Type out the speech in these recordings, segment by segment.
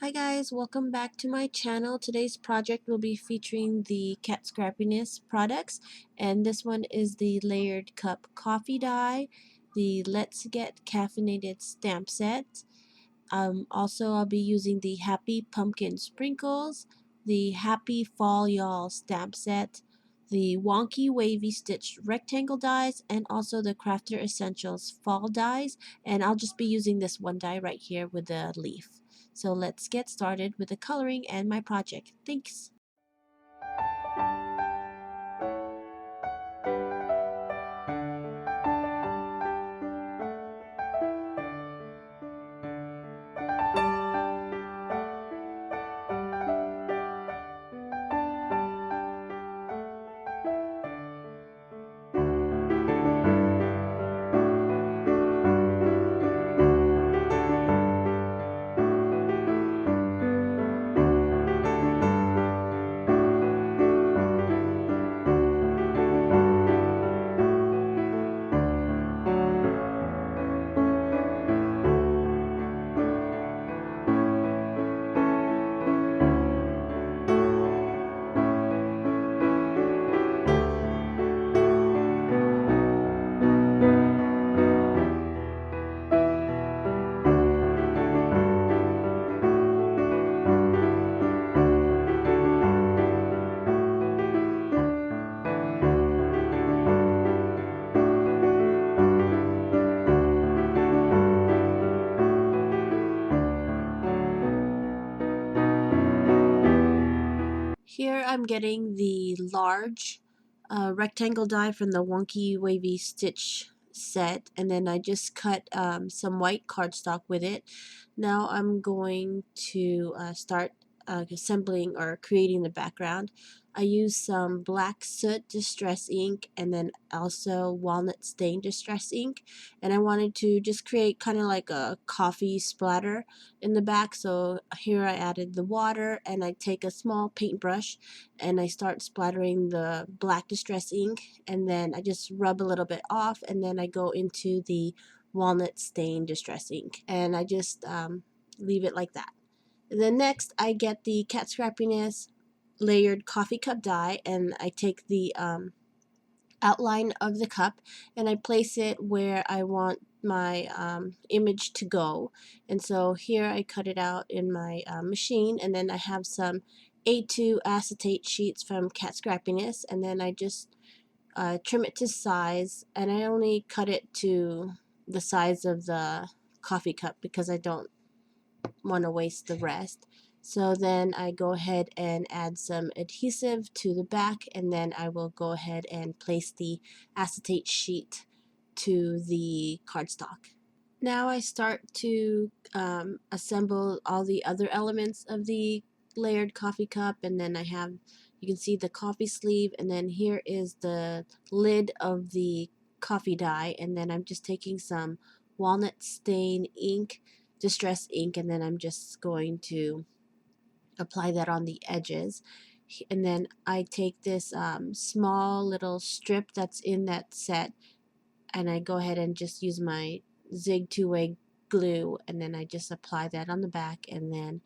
Hi guys, welcome back to my channel. Today's project will be featuring the Cat Scrappiness products, and this one is the layered cup coffee dye, the Let's Get Caffeinated stamp set. Also, I'll be using the Happy Pumpkin Sprinkles, the Happy Fall Y'all stamp set, the Wonky Wavy Stitched Rectangle dies, and also the Crafter Essentials Fall dies. And I'll just be using this one die right here with the leaf. So let's get started with the coloring and my project. Thanks! Here I'm getting the large rectangle die from the Wonky Wavy Stitch set, and then I just cut some white cardstock with it. Now I'm going to start assembling or creating the background. I used some black soot distress ink and then also walnut stain distress ink, and I wanted to just create kind of like a coffee splatter in the back. So here I added the water, and I take a small paintbrush and I start splattering the black distress ink, and then I just rub a little bit off, and then I go into the walnut stain distress ink, and I just leave it like that. And then next I get the Cat Scrappiness layered coffee cup die, and I take the outline of the cup and I place it where I want my image to go. And so here I cut it out in my machine, and then I have some A2 Acetate Sheets from Cat Scrappiness, and then I just trim it to size, and I only cut it to the size of the coffee cup because I don't want to waste the rest. So then I go ahead and add some adhesive to the back, and then I will go ahead and place the acetate sheet to the cardstock. Now I start to assemble all the other elements of the layered coffee cup, and then I have, you can see the coffee sleeve, and then here is the lid of the coffee dye, and then I'm just taking some walnut stain ink, distress ink, and then I'm just going to apply that on the edges. And then I take this small little strip that's in that set, and I go ahead and just use my Zig two-way glue, and then I just apply that on the back, and then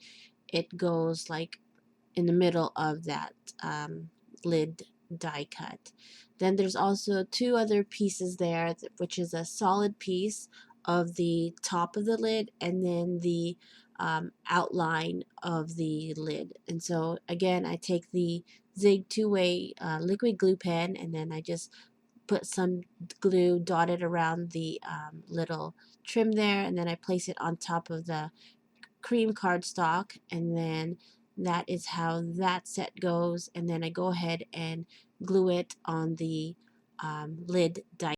it goes like in the middle of that lid die cut. Then there's also two other pieces there, which is a solid piece of the top of the lid, and then the outline of the lid. And so again, I take the Zig two-way liquid glue pen, and then I just put some glue dotted around the little trim there, and then I place it on top of the cream cardstock, and then that is how that set goes. And then I go ahead and glue it on the lid die.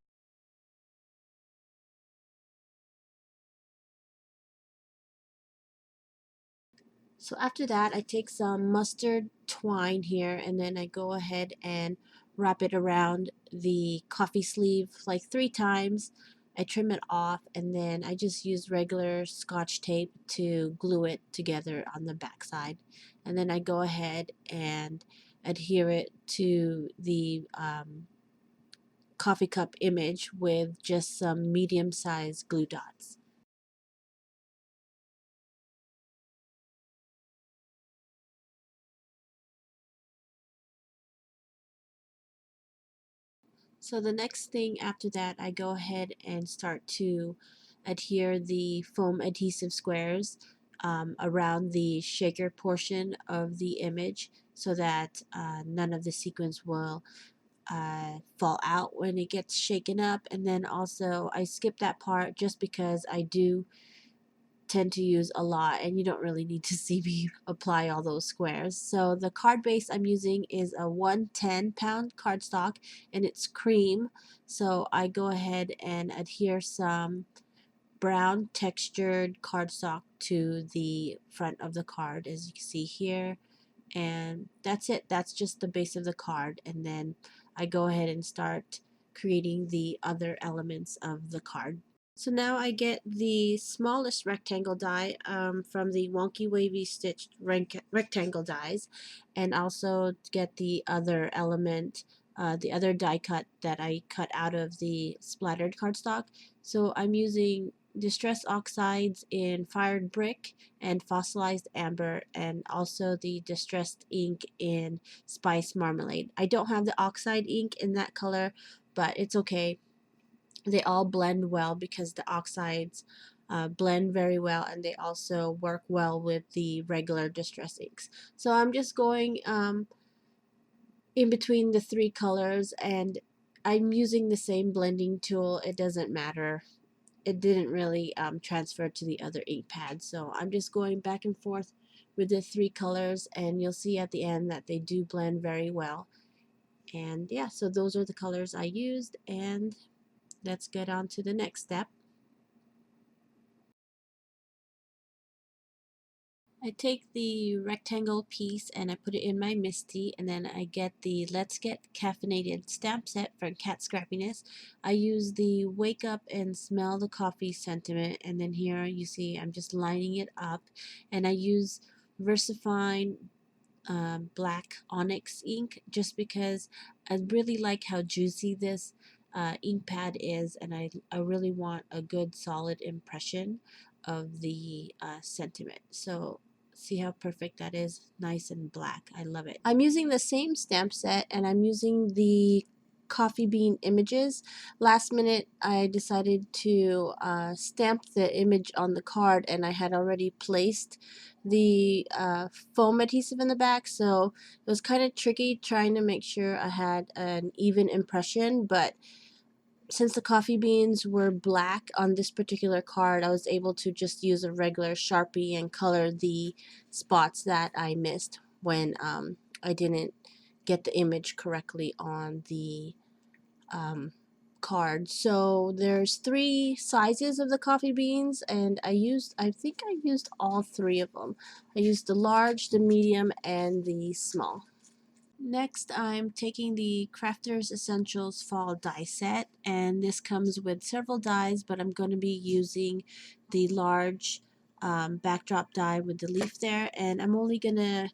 So after that, I take some mustard twine here, and then I go ahead and wrap it around the coffee sleeve like 3 times. I trim it off, and then I just use regular Scotch tape to glue it together on the back side. And then I go ahead and adhere it to the coffee cup image with just some medium-sized glue dots. So the next thing after that, I go ahead and start to adhere the foam adhesive squares around the shaker portion of the image so that none of the sequins will fall out when it gets shaken up. And then also I skip that part just because I do tend to use a lot and you don't really need to see me apply all those squares. So the card base I'm using is a 110-pound cardstock and it's cream. So I go ahead and adhere some brown textured cardstock to the front of the card, as you can see here, and that's it. That's just the base of the card, and then I go ahead and start creating the other elements of the card. So now I get the smallest rectangle die from the Wonky Wavy Stitched rectangle dies, and also get the other element, the other die cut that I cut out of the splattered cardstock. So I'm using distress oxides in fired brick and fossilized amber, and also the distressed ink in spice marmalade. I don't have the oxide ink in that color, but it's okay. They all blend well because the oxides blend very well, and they also work well with the regular distress inks. So I'm just going in between the three colors, and I'm using the same blending tool. It doesn't matter. It didn't really transfer to the other ink pad, so I'm just going back and forth with the three colors, and you'll see at the end that they do blend very well. And yeah, so those are the colors I used, and let's get on to the next step. I take the rectangle piece and I put it in my MISTI, and then I get the Let's Get Caffeinated stamp set from Cat Scrappiness. I use the Wake Up and Smell the Coffee sentiment, and then here you see I'm just lining it up, and I use VersaFine black onyx ink just because I really like how juicy this ink pad is, and I really want a good solid impression of the sentiment. So see how perfect that is, nice and black. I love it. I'm using the same stamp set, and I'm using the coffee bean images. Last minute I decided to stamp the image on the card, and I had already placed the foam adhesive in the back, so it was kind of tricky trying to make sure I had an even impression. But since the coffee beans were black on this particular card, I was able to just use a regular Sharpie and color the spots that I missed when I didn't get the image correctly on the um, card. So there's three sizes of the coffee beans, and I think I used all three of them. I used the large, the medium, and the small. Next, I'm taking the Crafter's Essentials Fall die set, and this comes with several dies, but I'm going to be using the large backdrop die with the leaf there, and I'm only going to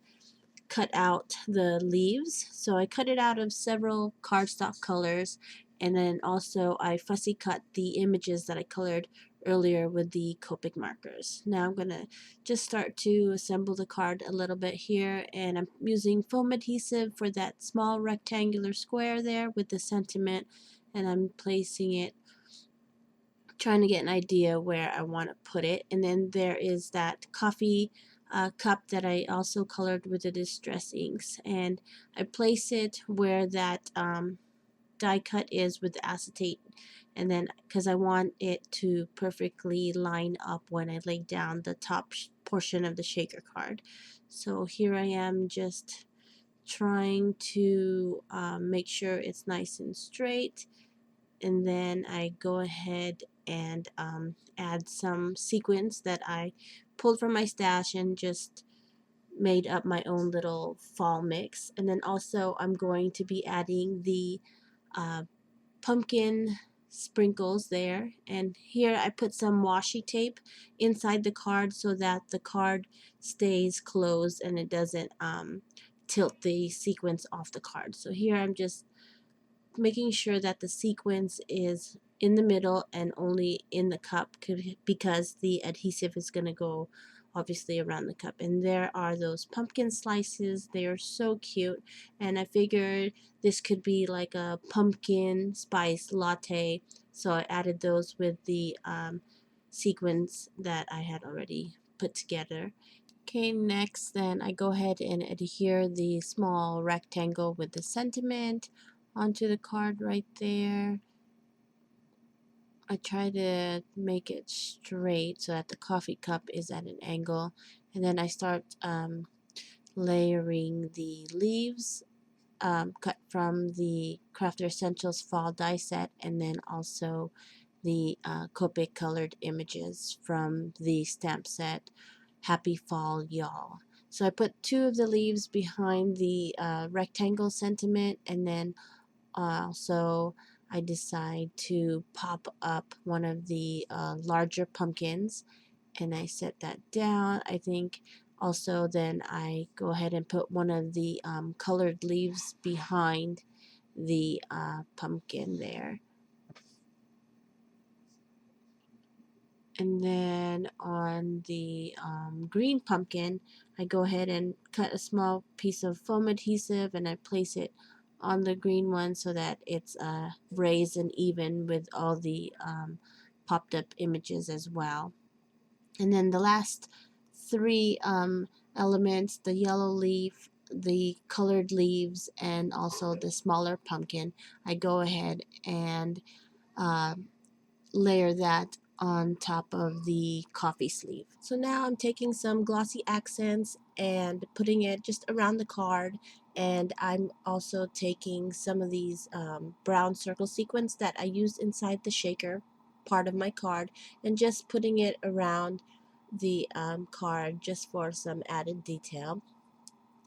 cut out the leaves. So I cut it out of several cardstock colors, and then also I fussy cut the images that I colored earlier with the Copic markers. Now I'm gonna just start to assemble the card a little bit here, and I'm using foam adhesive for that small rectangular square there with the sentiment, and I'm placing it, trying to get an idea where I want to put it. And then there is that coffee cup that I also colored with the distress inks, and I place it where that die cut is with the acetate, and then because I want it to perfectly line up when I lay down the top portion of the shaker card. So here I am just trying to make sure it's nice and straight, and then I go ahead and add some sequins that I pulled from my stash and just made up my own little fall mix. And then also I'm going to be adding the uh, pumpkin sprinkles there, and here I put some washi tape inside the card so that the card stays closed and it doesn't tilt the sequins off the card. So here I'm just making sure that the sequence is in the middle and only in the cup because the adhesive is going to go obviously around the cup. And there are those pumpkin slices. They are so cute, and I figured this could be like a pumpkin spice latte, so I added those with the sequins that I had already put together. Okay, next then I go ahead and adhere the small rectangle with the sentiment onto the card right there. I try to make it straight so that the coffee cup is at an angle, and then I start layering the leaves cut from the Crafter Essentials Fall die set, and then also the Copic colored images from the stamp set Happy Fall Y'all. So I put two of the leaves behind the rectangle sentiment, and then also I decide to pop up one of the larger pumpkins, and I set that down. I think also then I go ahead and put one of the colored leaves behind the pumpkin there. And then on the green pumpkin, I go ahead and cut a small piece of foam adhesive, and I place it on the green one so that it's raised and even with all the popped up images as well. And then the last three elements, the yellow leaf, the colored leaves, and also the smaller pumpkin, I go ahead and uh, layer that on top of the coffee sleeve. So now I'm taking some glossy accents and putting it just around the card, and I'm also taking some of these brown circle sequins that I used inside the shaker part of my card and just putting it around the card just for some added detail.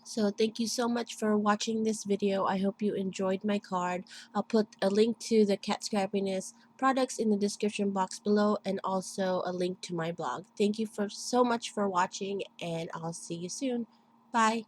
So thank you so much for watching this video. I hope you enjoyed my card. I'll put a link to the Cat Scrappiness products in the description box below, and also a link to my blog. Thank you for so much for watching, and I'll see you soon. Bye.